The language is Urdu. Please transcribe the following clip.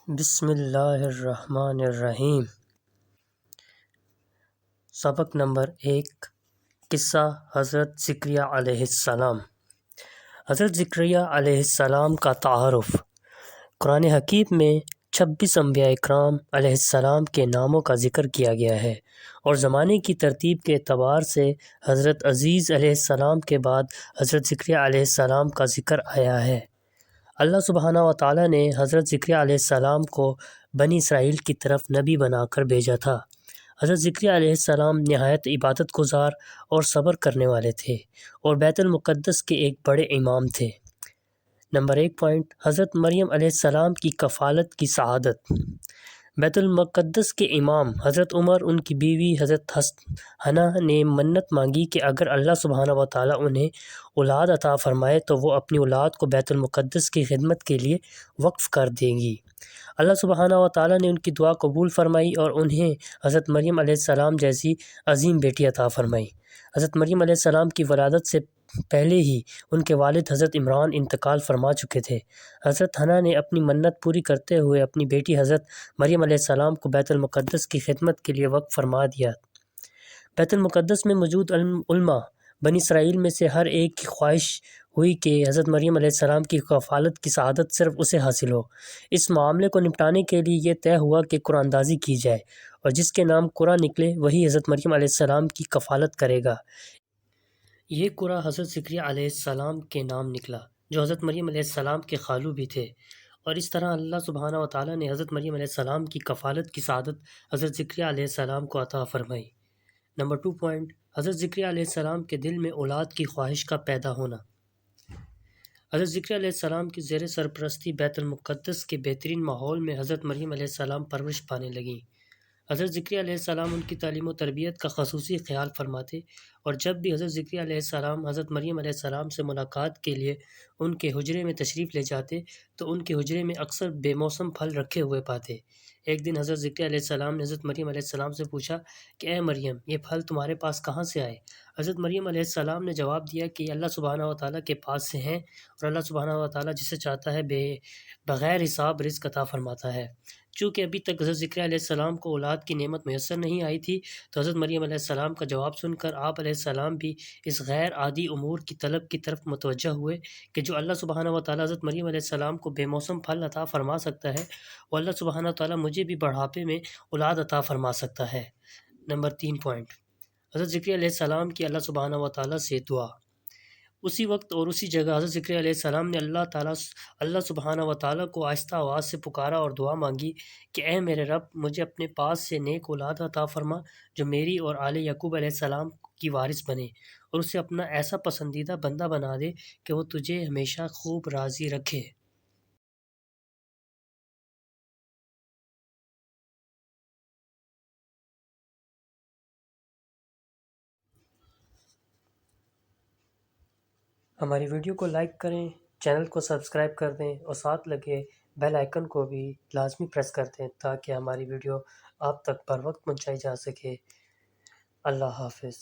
بسم اللہ الرحمن الرحیم۔ سبق نمبر 1، قصہ حضرت زکریا علیہ السلام۔ حضرت زکریا علیہ السلام کا تعارف۔ قرآن حکیم میں 26 انبیاء اکرام علیہ السلام کے ناموں کا ذکر کیا گیا ہے، اور زمانے کی ترتیب کے اعتبار سے حضرت عیسیٰ علیہ السلام کے بعد حضرت زکریا علیہ السلام کا ذکر آیا ہے۔ اللہ سبحانہ و تعالیٰ نے حضرت زکریا علیہ السلام کو بنی اسرائیل کی طرف نبی بنا کر بھیجا تھا۔ حضرت زکریا علیہ السلام نہایت عبادت گزار اور صبر کرنے والے تھے، اور بیت المقدس کے ایک بڑے امام تھے۔ نمبر 1 پوائنٹ، حضرت مریم علیہ السلام کی کفالت کی سعادت۔ بیت المقدس کے امام حضرت عمر، ان کی بیوی حضرت حنا نے منت مانگی کہ اگر اللہ سبحانہ و تعالیٰ انہیں اولاد عطا فرمائے تو وہ اپنی اولاد کو بیت المقدس کی خدمت کے لیے وقف کر دیں گی۔ اللہ سبحانہ و تعالیٰ نے ان کی دعا قبول فرمائی اور انہیں حضرت مریم علیہ السلام جیسی عظیم بیٹی عطا فرمائی۔ حضرت مریم علیہ السلام کی ولادت سے پہلے ہی ان کے والد حضرت عمران انتقال فرما چکے تھے۔ حضرت حنا نے اپنی منت پوری کرتے ہوئے اپنی بیٹی حضرت مریم علیہ السلام کو بیت المقدس کی خدمت کے لیے وقف فرما دیا۔ بیت المقدس میں موجود علماء بنی اسرائیل میں سے ہر ایک کی خواہش ہوئی کہ حضرت مریم علیہ السلام کی کفالت کی سعادت صرف اسے حاصل ہو۔ اس معاملے کو نپٹانے کے لیے یہ طے ہوا کہ قرآن اندازی کی جائے، اور جس کے نام قرآن نکلے وہی حضرت مریم علیہ السلام کی کفالت کرے گا۔ یہ قرآن حضرت زکریا علیہ السلام کے نام نکلا، جو حضرت مریم علیہ السلام کے خالو بھی تھے، اور اس طرح اللہ سبحانہ و تعالیٰ نے حضرت مریم علیہ السلام کی کفالت کی سعادت حضرت زکریا علیہ السلام کو عطا فرمائی۔ نمبر 2 پوائنٹ، حضرت زکریا علیہ السلام کے دل میں اولاد کی خواہش کا پیدا ہونا۔ حضرت زکریا علیہ السلام کی زیر سرپرستی بیت المقدس کے بہترین ماحول میں حضرت مریم علیہ السلام پرورش پانے لگیں۔ حضرت زکریا علیہ السلام ان کی تعلیم و تربیت کا خصوصی خیال فرماتے، اور جب بھی حضرت زکریا علیہ السلام حضرت مریم علیہ السلام سے ملاقات کے لیے ان کے حجرے میں تشریف لے جاتے تو ان کے حجرے میں اکثر بے موسم پھل رکھے ہوئے پاتے۔ ایک دن حضرت زکریا علیہ السلام نے حضرت مریم علیہ السلام سے پوچھا کہ اے مریم، یہ پھل تمہارے پاس کہاں سے آئے؟ حضرت مریم علیہ السلام نے جواب دیا کہ یہ اللہ سبحانہ و تعالیٰ کے پاس سے ہیں، اور اللہ سبحانہ و تعالیٰ جسے چاہتا ہے بغیر حساب رزق عطا فرماتا ہے۔ چونکہ ابھی تک حضرت زکریا علیہ السلام کو اولاد کی نعمت میسر نہیں آئی تھی، تو حضرت مریم علیہ السلام کا جواب سن کر آپ علیہ السلام بھی اس غیر عادی امور کی طلب کی طرف متوجہ ہوئے کہ جو اللہ سبحانہ و تعالیٰ حضرت مریم علیہ السلام کو بے موسم پھل عطا فرما سکتا ہے، وہ اللہ سبحانہ و تعالیٰ مجھے بھی بڑھاپے میں اولاد عطا فرما سکتا ہے۔ نمبر 3 پوائنٹ، حضرت زکریا علیہ السلام کی اللہ سبحانہ و تعالیٰ سے دعا۔ اسی وقت اور اسی جگہ حضرت زکریا علیہ السلام نے اللہ سبحانہ و تعالیٰ کو آہستہ آواز سے پکارا اور دعا مانگی کہ اے میرے رب، مجھے اپنے پاس سے نیک اولاد عطا فرما جو میری اور آل یعقوب علیہ السلام کی وارث بنے، اور اسے اپنا ایسا پسندیدہ بندہ بنا دے کہ وہ تجھے ہمیشہ خوب راضی رکھے۔ ہماری ویڈیو کو لائک کریں، چینل کو سبسکرائب کر دیں، اور ساتھ لگے بیل آئیکن کو بھی لازمی پریس کر دیں تاکہ ہماری ویڈیو آپ تک بر وقت پہنچائی جا سکے۔ اللہ حافظ۔